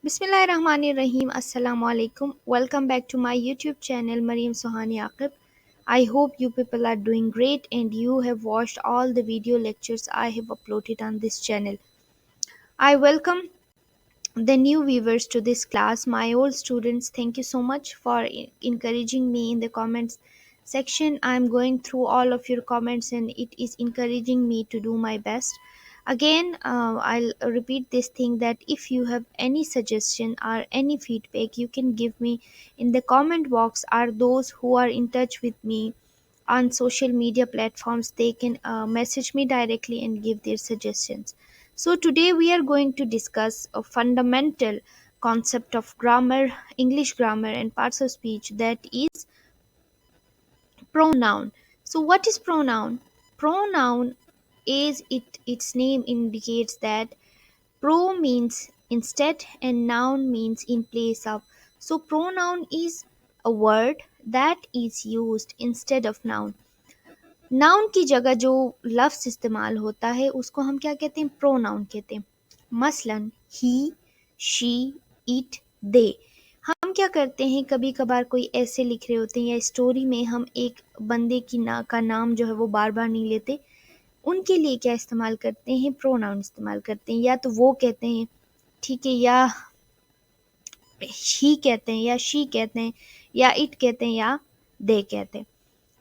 Bismillahirrahmanirrahim. Assalamu alaikum. Welcome back to my YouTube channel Mariam Sohani Aqib. I hope you people are doing great and you have watched all the video lectures I have uploaded on this channel. I welcome the new viewers to this class. My old students, thank you so much for encouraging me in the comments section. I'm going through all of your comments and it is encouraging me to do my best. Again, I'll repeat this thing that if you have any suggestion or any feedback, you can give me in the comment box. Are those who are in touch with me on social media platforms, they can message me directly and give their suggestions. So today we are going to discuss a fundamental concept of grammar, English grammar and parts of speech, that is pronoun. So what is pronoun? Pronoun, is its name indicates, that pro means instead and noun means in place of. So pronoun is a word that is used instead of noun. Noun की जगह जो लफ्ज़ इस्तेमाल होता है उसको हम क्या कहते हैं? प्रोनाउन कहते हैं। मसलन ही, शी, इट, दे। हम क्या करते हैं, कभी कभार कोई ऐसे लिख रहे होते हैं या स्टोरी में हम एक बंदे का नाम जो है वो बार बार नहीं लेते, उनके लिए क्या इस्तेमाल करते हैं? प्रोनाउन इस्तेमाल करते हैं। या तो वो कहते हैं, ठीक है, या ही कहते हैं, या शी कहते हैं, या इट कहते हैं, या दे कहते हैं।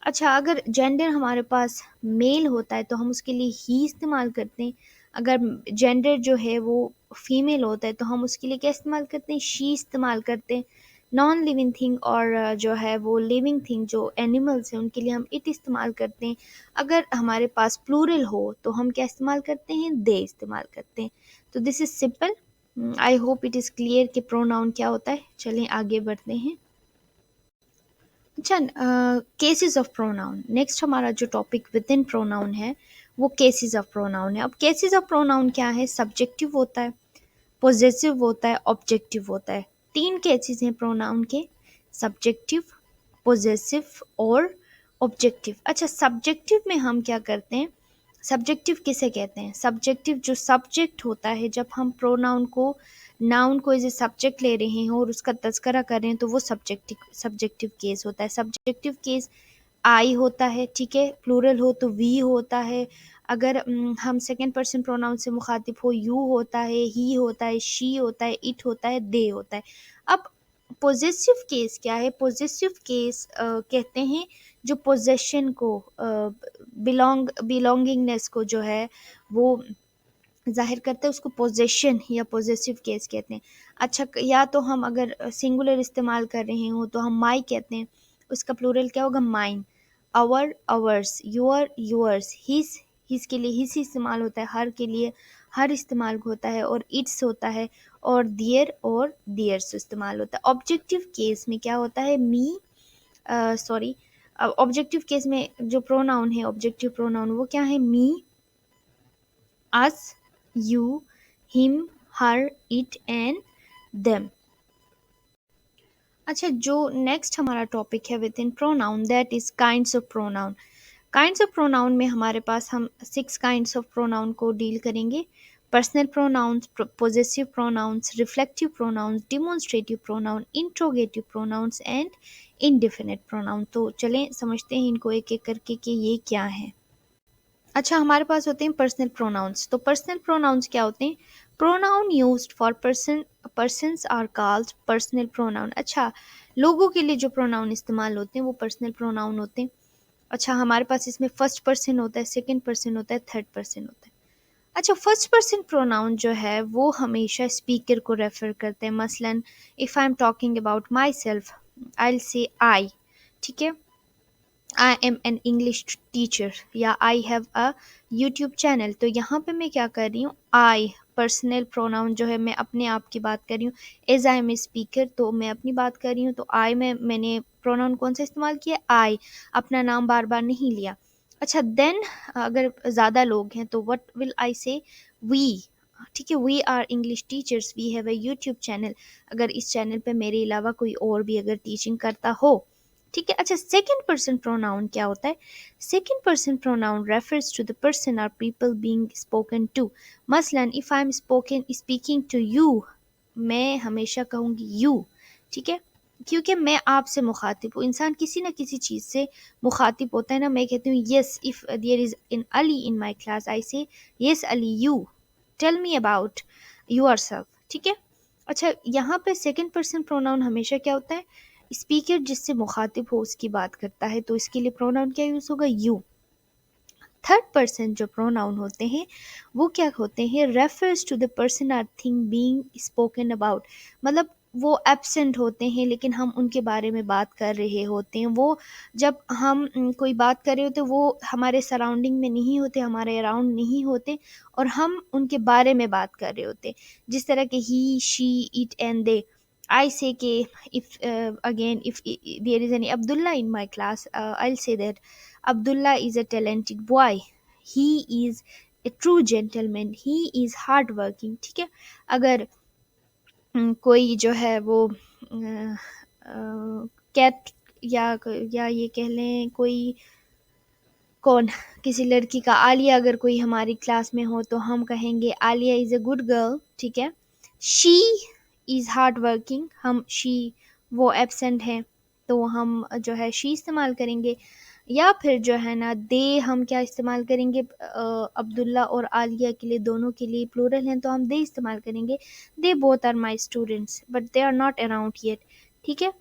अच्छा, अगर जेंडर हमारे पास मेल होता है तो हम उसके लिए ही इस्तेमाल करते हैं। अगर जेंडर जो है वो फीमेल होता है तो हम उसके लिए क्या इस्तेमाल करते हैं? शी इस्तेमाल करते हैं। नॉन लिविंग थिंग और जो है वो लिविंग थिंग, जो एनिमल्स हैं, उनके लिए हम इट इस्तेमाल करते हैं। अगर हमारे पास प्लूरल हो तो हम क्या इस्तेमाल करते हैं? दे इस्तेमाल करते हैं। तो this is simple. I hope it is clear कि प्रोनाउन क्या होता है। चलें आगे बढ़ते हैं। अच्छा, केसेस ऑफ प्रोनाउन, नेक्स्ट हमारा जो टॉपिक विद इन प्रोनाउन है वो केसेस ऑफ प्रोनाउन है। अब केसेस ऑफ प्रोनाउन क्या है? सब्जेक्टिव होता है, पोजेसिव होता है, ऑब्जेक्टिव होता है। तीन केसेस हैं प्रोनाउन के, सब्जेक्टिव, पोजेसिव और ऑब्जेक्टिव। अच्छा, सब्जेक्टिव में हम क्या करते हैं? सब्जेक्टिव किसे कहते हैं? सब्जेक्टिव जो सब्जेक्ट होता है, जब हम प्रोनाउन को, नाउन को एज ए सब्जेक्ट ले रहे हैं और उसका तस्करा कर रहे हैं, तो वो सब्जेक्टिव केस होता है। सब्जेक्टिव केस आई होता है, ठीक है, प्लूरल हो तो वी होता है। अगर हम सेकंड पर्सन प्रोनाउन से मुखातिब हो, यू होता है, ही होता है, शी होता है, इट होता है, दे होता है। अब पोजेसिव केस क्या है? पोजेसिव केस कहते हैं जो पोजेशन को, बिलोंगिंगनेस को जो है वो ज़ाहिर करते हैं, उसको पोजेशन या पोजेसिव केस कहते हैं। अच्छा, या तो हम अगर सिंगुलर इस्तेमाल कर रहे हो तो हम माई कहते हैं, उसका प्लूरल क्या होगा? Mine. Our, ours, your, yours, his के लिए हिज इस्तेमाल होता है, हर के लिए हर इस्तेमाल होता है, और इट्स होता है, और दियर्स इस्तेमाल होता है। ऑब्जेक्टिव केस में क्या होता है? मी, सॉरी, ऑब्जेक्टिव केस में जो प्रोनाउन है, ऑब्जेक्टिव प्रोनाउन, वो क्या है? मी, अस, you, him, her, it and them। अच्छा, जो नेक्स्ट हमारा टॉपिक है within pronoun, that is kinds of pronoun. Kinds of pronoun में हमारे पास हम 6 काइंड्स ऑफ प्रोनाउन को डील करेंगे। Personal pronouns, possessive pronouns, reflective pronouns, demonstrative pronoun, interrogative pronouns and indefinite pronoun. तो चलें समझते हैं इनको एक एक करके कि ये क्या है। अच्छा, हमारे पास होते हैं पर्सनल प्रोनाउंस। तो पर्सनल प्रोनाउंस क्या होते हैं? Pronoun used for persons are called personal pronoun. अच्छा, लोगों के लिए जो प्रोनाउन इस्तेमाल होते हैं वो पर्सनल प्रोनाउन होते हैं। अच्छा, हमारे पास इसमें फर्स्ट पर्सन होता है, सेकंड पर्सन होता है, थर्ड पर्सन होता है। अच्छा, फर्स्ट पर्सन प्रोनाउन जो है वो हमेशा स्पीकर को रेफर करते हैं। मसलन if I am talking about myself, I will say I, ठीक है, I am an English teacher, या I have a YouTube channel. तो यहाँ पे मैं क्या कर रही हूँ? आई, पर्सनल प्रोनाउन जो है, मैं अपने आप की बात कर रही हूँ। As I am a speaker, तो मैं अपनी बात कर रही हूँ, तो आई में मैंने प्रोनाउन कौन सा इस्तेमाल किया? आई, अपना नाम बार बार नहीं लिया। अच्छा, देन अगर ज़्यादा लोग हैं तो व्हाट विल आई से? वी, ठीक है, we are English teachers, we have a YouTube channel. अगर इस चैनल पे मेरे अलावा कोई और भी अगर टीचिंग करता हो, ठीक है। अच्छा, सेकंड पर्सन प्रोनाउन क्या होता है? Second person pronoun refers to the person और पीपल बीइंग स्पोकन टू। मसलन if I am spoken speaking to you, मैं हमेशा कहूँगी यू, ठीक है, क्योंकि मैं आपसे मुखातिब हूँ। इंसान किसी न किसी चीज़ से मुखातिब होता है ना। मैं कहती हूँ yes, if there is in Ali in my class I say yes Ali you tell me about yourself, ठीक है। अच्छा, यहाँ पे सेकंड पर्सन प्रोनाउन हमेशा क्या होता है, स्पीकर जिससे मुखातिब हो उसकी बात करता है, तो इसके लिए प्रोनाउन क्या यूज़ होगा, यू। थर्ड पर्सन जो प्रोनाउन होते हैं वो क्या होते हैं, refers to the person or thing being spoken about, मतलब वो एब्सेंट होते हैं लेकिन हम उनके बारे में बात कर रहे होते हैं। वो जब हम कोई बात कर रहे होते हैं वो हमारे सराउंडिंग में नहीं होते, हमारे अराउंड नहीं होते, और हम उनके बारे में बात कर रहे होते हैं। जिस तरह के ही, she, it and they. I say ke if again if there is any Abdullah in my class, I'll say that Abdullah is a talented boy. He is a true gentleman. He is hardworking. ठीक है। अगर कोई जो है वो cat या ये कह लें कोई कौन, किसी लड़की का, आलिया अगर कोई हमारी क्लास में हो तो हम कहेंगे Alia is a good girl, ठीक है। शी इज़ हार्ड वर्किंग, हम शी, वो एब्सेंट है तो हम जो है शी इस्तेमाल करेंगे। या फिर जो है ना दे, हम क्या इस्तेमाल करेंगे, अब्दुल्ला और आलिया के लिए, दोनों के लिए प्लूरल हैं तो हम दे इस्तेमाल करेंगे। They both are my students but they are not around yet, ठीक है।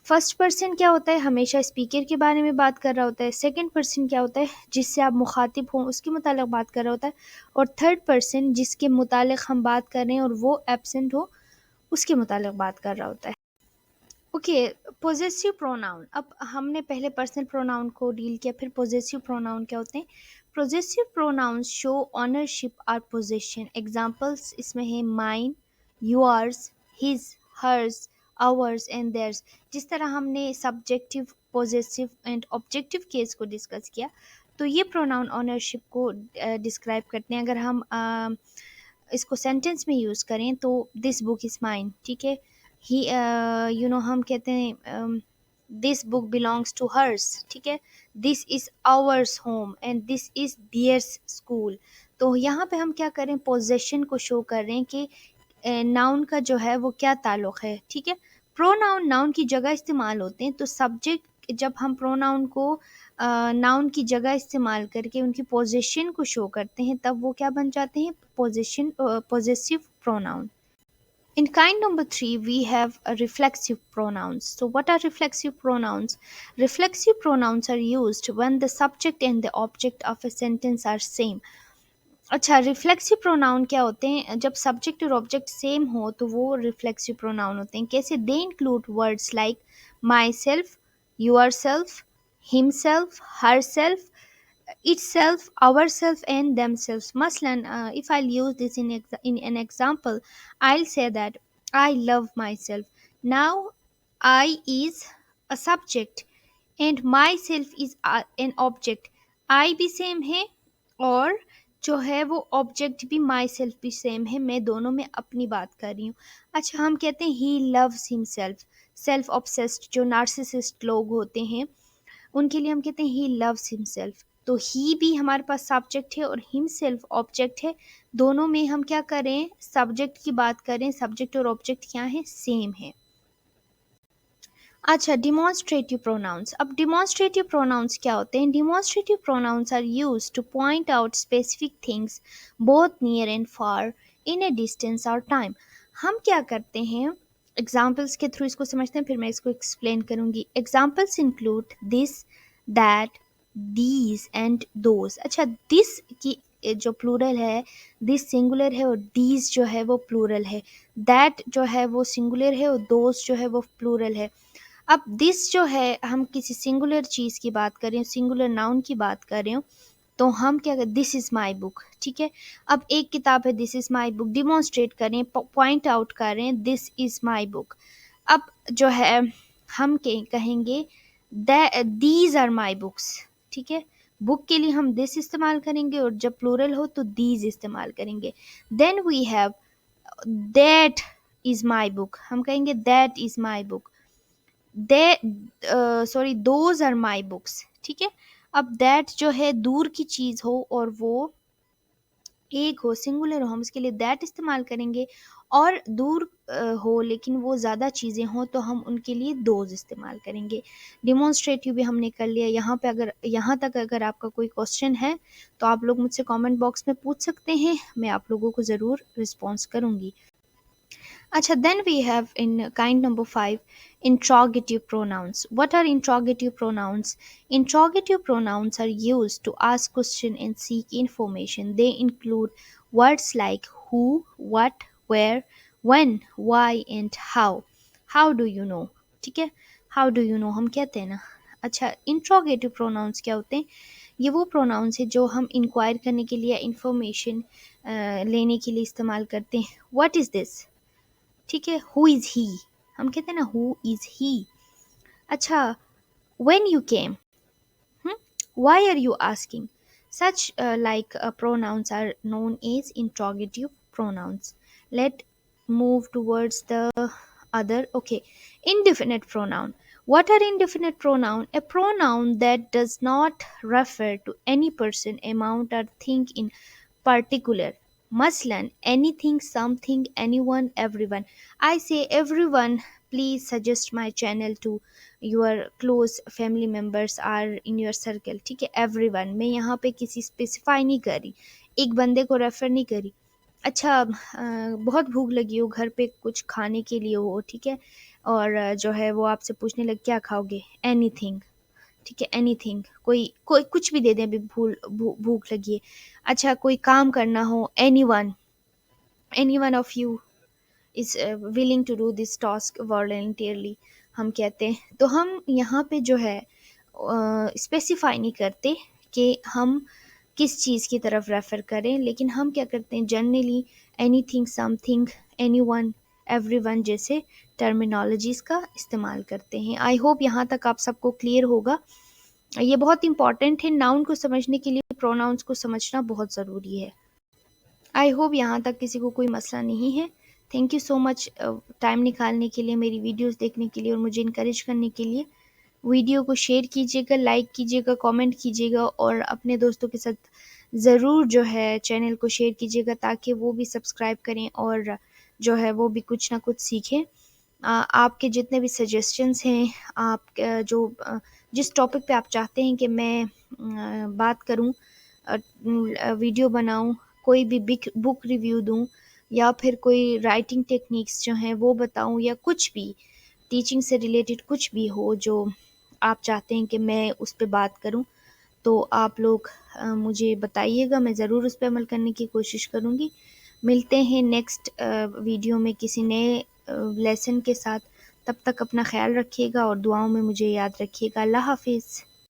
फर्स्ट पर्सन क्या होता है, हमेशा स्पीकर के बारे में बात कर रहा होता है। सेकंड पर्सन क्या होता है, जिससे आप मुखातिब हों उसके मुतालिक बात कर रहा होता है। और थर्ड पर्सन जिसके मुतालिक हम बात कर रहे हैं और वो एब्सेंट हो उसके मुतालिक बात कर रहा होता है। Okay, possessive pronoun. अब हमने पहले पर्सनल प्रोनाउन को डील किया, फिर पोजेसिव प्रोनाउन क्या होते हैं। पोजेसिव प्रोनाउंस शो ऑनरशिप और पोजेशन। एग्जांपल्स इसमें है mine, yours, his, hers, ours and theirs. जिस तरह हमने subjective, possessive and objective case को डिस्कस किया, तो ये प्रोनाउन ऑनरशिप को डिस्क्राइब करते हैं। अगर हम इसको सेंटेंस में यूज़ करें तो दिस बुक इज़ माइन, ठीक है। ही हम कहते हैं this book belongs to hers, ठीक है। This is ours home and this is theirs school. तो यहाँ पे हम क्या करें, पोजेशन को शो कर रहे हैं कि नाउन का जो है वो क्या ताल्लुक़ है, ठीक है। प्रोनाउन नाउन की जगह इस्तेमाल होते हैं, तो सब्जेक्ट जब हम प्रोनाउन को नाउन की जगह इस्तेमाल करके उनकी पोजीशन को शो करते हैं तब वो क्या बन जाते हैं, possessive pronoun. In kind number 3, we have reflexive pronouns. So, what are reflexive pronouns? Reflexive pronouns are used when the subject and the object of a sentence are same. अच्छा, रिफ्लेक्सिव प्रोनाउन क्या होते हैं, जब subject और object same हो तो वो reflexive pronoun होते हैं। कैसे, they include words like myself, yourself, himself, herself, itself, ourself, and themselves. Maslan, if I'll use this in an example, I'll say that I love myself. Now, I is a subject and myself is an object. I भी same है और जो है वो object भी my self भी same है, मैं दोनों में अपनी बात कर रही हूँ। अच्छा, हम कहते हैं he loves himself. Self obsessed जो नार्सिसिस्ट लोग होते हैं उनके लिए हम कहते हैं ही लव्स हिमसेल्फ। तो ही भी हमारे पास सब्जेक्ट है और हिमसेल्फ ऑब्जेक्ट है, दोनों में हम क्या करें, सब्जेक्ट की बात करें, सब्जेक्ट और ऑब्जेक्ट क्या है, सेम है। अच्छा, डिमॉन्स्ट्रेटिव प्रोनाउंस। अब डिमॉन्स्ट्रेटिव प्रोनाउंस क्या होते हैं, demonstrative pronouns are used to point out specific things both near and far in a distance और टाइम। हम क्या करते हैं, एग्जाम्पल्स के थ्रू इसको समझते हैं, फिर मैं इसको एक्सप्लेन करूंगी। Examples include this, that, these and those. अच्छा, दिस की जो प्लूरल है, दिस सिंगुलर है और दीज जो है वो प्लूरल है। दैट जो है वो सिंगुलर है और दोज जो है वो प्लूरल है। अब दिस जो है, हम किसी सिंगुलर चीज़ की बात करें, सिंगुलर नाउन की बात कर रहे हो तो हम क्या करें, दिस इज़ माई बुक, ठीक है। अब एक किताब है, this is my book, demonstrate करें, पॉइंट आउट करें, दिस इज़ माई बुक। अब जो है हम कहेंगे दीज आर माई बुक्स, ठीक है। बुक के लिए हम दिस इस्तेमाल करेंगे और जब प्लूरल हो तो दीज इस्तेमाल करेंगे। Then we have that is my book, हम कहेंगे that is my book. Those are my books, ठीक है। अब दैट जो है दूर की चीज़ हो और वो एक हो, सिंगुलर हो, हम इसके लिए दैट इस्तेमाल करेंगे। और दूर हो लेकिन वो ज़्यादा चीज़ें हों तो हम उनके लिए दोज इस्तेमाल करेंगे। डिमॉन्स्ट्रेटिव भी हमने कर लिया। यहाँ पे अगर यहाँ तक अगर आपका कोई क्वेश्चन है तो आप लोग मुझसे कमेंट बॉक्स में पूछ सकते हैं, मैं आप लोगों को ज़रूर रिस्पॉन्स करूँगी। Acha, then we have in kind number 5 interrogative pronouns. What are interrogative pronouns? Interrogative pronouns are used to ask questions and seek information. They include words like who, what, where, when, why and how. How do you know? ठीक है, how do you know हम कहते हैं ना। अच्छा, interrogative pronounce क्या होते हैं? ये वो प्रोनाउंस है जो हम इंक्वायर करने के लिए, इंफॉर्मेशन लेने के लिए इस्तेमाल करते हैं। What is this? ठीक है, हु इज़ ही, हम कहते हैं ना हु इज़ ही। अच्छा, when you came, why are you asking, such like pronouns are known as interrogative pronouns. Let move towards the other. Okay, indefinite pronoun. What are indefinite pronoun? A pronoun that does not refer to any person, amount or thing in particular. Maslan, anything, something, anyone, everyone. I say everyone, please suggest my channel to your close family members are in your circle. ठीक है, everyone, मैं यहाँ पे किसी specify नहीं कर रही, एक बंदे को रेफर नहीं करी। अच्छा, बहुत भूख लगी हो, घर पे कुछ खाने के लिए हो, ठीक है, और जो है वो आपसे पूछने लग क्या खाओगे, एनीथिंग। ठीक है, एनीथिंग, कोई कोई कुछ भी दे दें, अभी भूख लगी है। अच्छा, कोई काम करना हो, any one of you is willing to do this task voluntarily, हम कहते हैं। तो हम यहाँ पे जो है स्पेसिफाई नहीं करते कि हम किस चीज़ की तरफ रेफ़र करें, लेकिन हम क्या करते हैं generally anything, something, anyone, everyone जैसे टर्मिनोलॉजीज़ का इस्तेमाल करते हैं। आई होप यहाँ तक आप सबको क्लियर होगा। ये बहुत इंपॉर्टेंट है, नाउन को समझने के लिए प्रोनाउंस को समझना बहुत ज़रूरी है। आई होप यहाँ तक किसी को कोई मसला नहीं है। Thank you so much time निकालने के लिए, मेरी वीडियोस देखने के लिए और मुझे इनकरेज करने के लिए। वीडियो को शेयर कीजिएगा, लाइक कीजिएगा, कमेंट कीजिएगा और अपने दोस्तों के साथ ज़रूर जो है चैनल को शेयर कीजिएगा ताकि वो भी सब्सक्राइब करें और जो है वो भी कुछ ना कुछ सीखें। आपके जितने भी सजेशंस हैं, आप जिस टॉपिक पे आप चाहते हैं कि मैं बात करूं, वीडियो बनाऊं, कोई भी बुक रिव्यू दूं या फिर कोई राइटिंग टेक्निक्स जो हैं वो बताऊं या कुछ भी टीचिंग से रिलेटेड कुछ भी हो जो आप चाहते हैं कि मैं उस पर बात करूं, तो आप लोग मुझे बताइएगा, मैं ज़रूर उस पर अमल करने की कोशिश करूंगी। मिलते हैं नेक्स्ट वीडियो में किसी नए लेसन के साथ। तब तक अपना ख्याल रखिएगा और दुआओं में मुझे याद रखिएगा। अल्लाह हाफिज़।